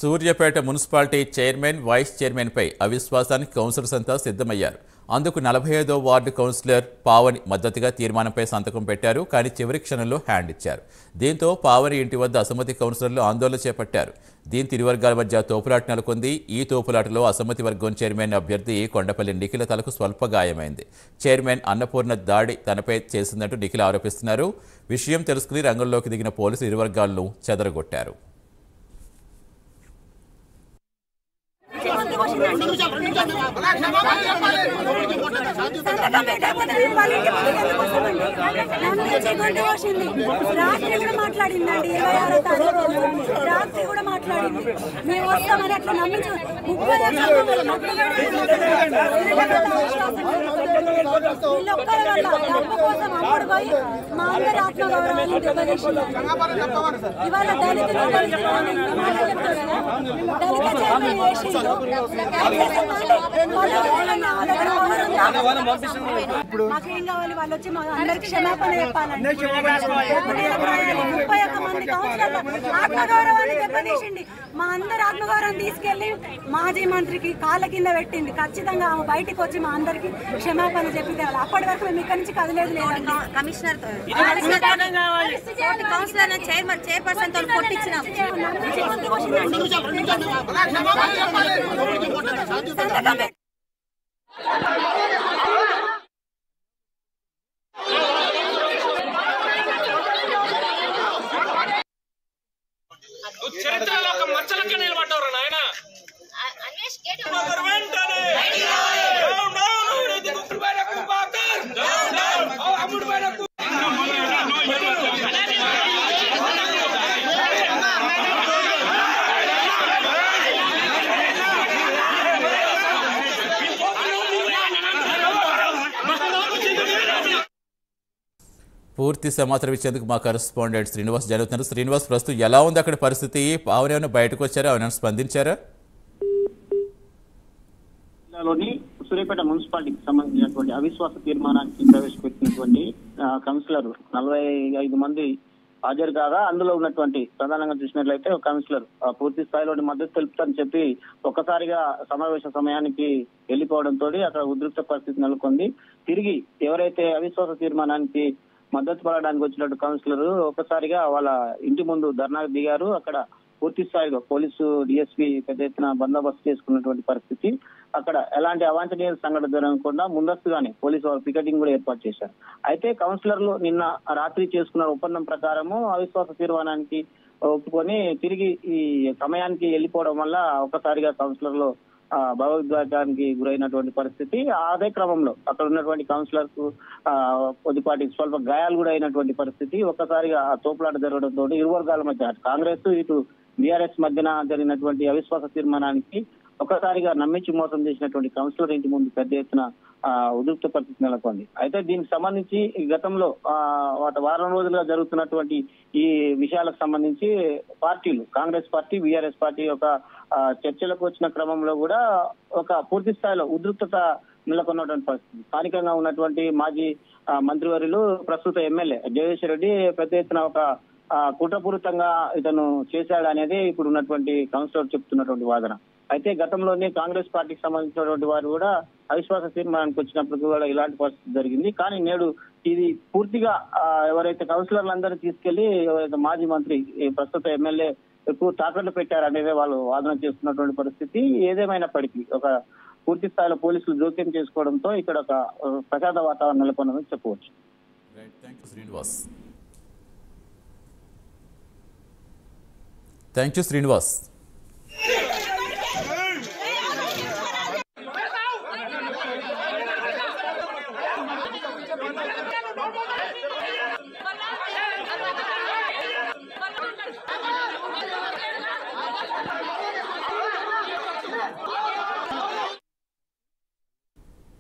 Suryapet municipality chairman, vice చైర్మన్పై అవిశ్వాసానికి councillors అంతా సిద్ధమయ్యారు. అందుకు 45వ వార్డు కౌన్సిలర్ పావని మద్దతుగా తీర్మానంపై సంతకం పెట్టారు. కానీ చివరి క్షణంలో హ్యాండ్ ఇచ్చారు. దీంతో పావని ఇంటి వద్ద అసమ్మతి కౌన్సిలర్లు ఆందోళన చేపట్టారు. దీంతో ఇరు వర్గాల మధ్య తోపులాట నెలకొంది. ఈ తోపులాటలో అసమ్మతి వర్గం చైర్మన్ అభ్యర్థి కొండపల్లి నిఖిల తలకు స్వల్ప గాయమైంది. చైర్మన్ అన్నపూర్ణ దాడి తనపై చేసిందంటూ నిఖిల ఆరోపిస్తున్నారు. విషయం తెలుసుకుని రంగంలోకి దిగిన పోలీసులు ఇరు వర్గాలను చెదరగొట్టారు. రాత్రి కూడా మాట్లాడిందండి 26వ తారీఖు రాత్రి కూడా మాట్లాడింది. మేము వస్తామని అట్లా నమ్మించు 30 వీళ్ళొక్కరి వల్ల డబ్బు కోసం అప్పుడు పోయి మా అందరి ఆత్మగౌరవాన్ని దెబ్బతీసింది. ఇవాళ దళితులు దళిత చైర్మన్ వేసిండు. మాకేం కావాలి? వాళ్ళు వచ్చి మా అందరికి క్షమాపణ చెప్పాలండి. 31 మంది కౌన్సిలర్ల ఆత్మగౌరవాన్ని దెబ్బతీసింది. మా అందరి ఆత్మగౌరవం తీసుకెళ్లి మాజీ మంత్రికి కాళ్ళ కింద పెట్టింది. ఖచ్చితంగా ఆమె బయటకు వచ్చి మా అందరికి క్షమాపణ చెప్పి తేవాలి. అప్పటి వరకు మేము ఇక్కడి నుంచి కదిలేదు లేదండి. కమిషనర్ చైర్పర్సన్ తో కొట్టించినాం. చరిత్రలో ఒక మచ్చలకి నిలబడ్డారు నాయన. పూర్తి సమాచారం ఇచ్చేందుకు మా కరెస్పాండెంట్ శ్రీనివాస్ జరుగుతున్నారు. శ్రీనివాస్, ప్రస్తుతం ఎలా ఉంది అక్కడ పరిస్థితి? పావని ఏమైనా బయటకు వచ్చారా? ఏమైనా స్పందించారా? జిల్లాలోని సూర్యాపేట మున్సిపాలిటీకి సంబంధించినటువంటి అవిశ్వాస తీర్మానానికి ప్రవేశపెట్టినటువంటి కౌన్సిలర్ 45 మంది హాజరు కాగా అందులో ఉన్నటువంటి ప్రధానంగా చూసినట్లయితే ఒక కౌన్సిలర్ పూర్తి స్థాయిలోని మద్దతు తెలుపుతారని చెప్పి ఒక్కసారిగా సమావేశ సమయానికి వెళ్లిపోవడంతో అక్కడ ఉద్రిక్త పరిస్థితి నెలకొంది. తిరిగి ఎవరైతే అవిశ్వాస తీర్మానానికి మద్దతు పడడానికి వచ్చినట్టు కౌన్సిలర్ ఒక్కసారిగా వాళ్ళ ఇంటి ముందు ధర్నాకు దిగారు. అక్కడ పూర్తి స్థాయిలో పోలీసు డిఎస్పీ పెద్ద ఎత్తున బందోబస్తు చేసుకున్నటువంటి పరిస్థితి. అక్కడ ఎలాంటి అవాంఛనీయ సంఘటన జరగకుండా ముందస్తుగానే పోలీసు వాళ్ళు పికెటింగ్ కూడా ఏర్పాటు చేశారు. అయితే కౌన్సిలర్లు నిన్న రాత్రి చేసుకున్న ఒప్పందం ప్రకారము అవిశ్వాస తీర్మానానికి ఒప్పుకొని తిరిగి ఈ సమయానికి వెళ్లిపోవడం వల్ల ఒక్కసారిగా కౌన్సిలర్లు భావోద్వేగానికి గురైనటువంటి పరిస్థితి. అదే క్రమంలో అక్కడ ఉన్నటువంటి కౌన్సిలర్ కు కొద్దిపాటి స్వల్ప గాయాలు కూడా అయినటువంటి పరిస్థితి. ఒక్కసారిగా తోపులాట జరగడంతో ఇరు వర్గాల మధ్య కాంగ్రెస్ ఇటు బీఆర్ఎస్ మధ్యన జరిగినటువంటి అవిశ్వాస తీర్మానానికి ఒక్కసారిగా నమ్మించి మోసం చేసినటువంటి కౌన్సిలర్ ఇంటి ముందు పెద్ద ఎత్తున ఉద్రిక్త పరిస్థితి నెలకొంది. అయితే దీనికి సంబంధించి గతంలో వారం రోజులుగా జరుగుతున్నటువంటి ఈ విషయాలకు సంబంధించి పార్టీలు కాంగ్రెస్ పార్టీ, బీఆర్ఎస్ పార్టీ ఒక చర్చలకు వచ్చిన క్రమంలో కూడా ఒక పూర్తి స్థాయిలో ఉద్రిక్తత నెలకొన్నటువంటి పరిస్థితి. స్థానికంగా ఉన్నటువంటి మాజీ మంత్రివర్యులు ప్రస్తుత ఎమ్మెల్యే జగదీశ్వర్ రెడ్డి పెద్ద ఎత్తున ఒక కుట్రపూరితంగా ఇతను చేశాడు అనేది ఇప్పుడు ఉన్నటువంటి కౌన్సిలర్ చెప్తున్నటువంటి వాదన. అయితే గతంలోనే కాంగ్రెస్ పార్టీకి సంబంధించినటువంటి వారు కూడా అవిశ్వాస తీర్మానానికి వచ్చినప్పుడు కూడా ఇలాంటి పరిస్థితి జరిగింది. కానీ నేడు ఇది పూర్తిగా ఎవరైతే కౌన్సిలర్లందరినీ తీసుకెళ్లి ఎవరైతే మాజీ మంత్రి ప్రస్తుత ఎమ్మెల్యే ఎక్కువ తాకట్లు పెట్టారనేది వాళ్ళు వాదన చేస్తున్నటువంటి పరిస్థితి. ఏదేమైనప్పటికీ ఒక పూర్తి స్థాయిలో పోలీసులు జోక్యం చేసుకోవడంతో ఇక్కడ ఒక ప్రశాంత వాతావరణం నెలకొన్నదని చెప్పవచ్చు. Thank you Srinivas.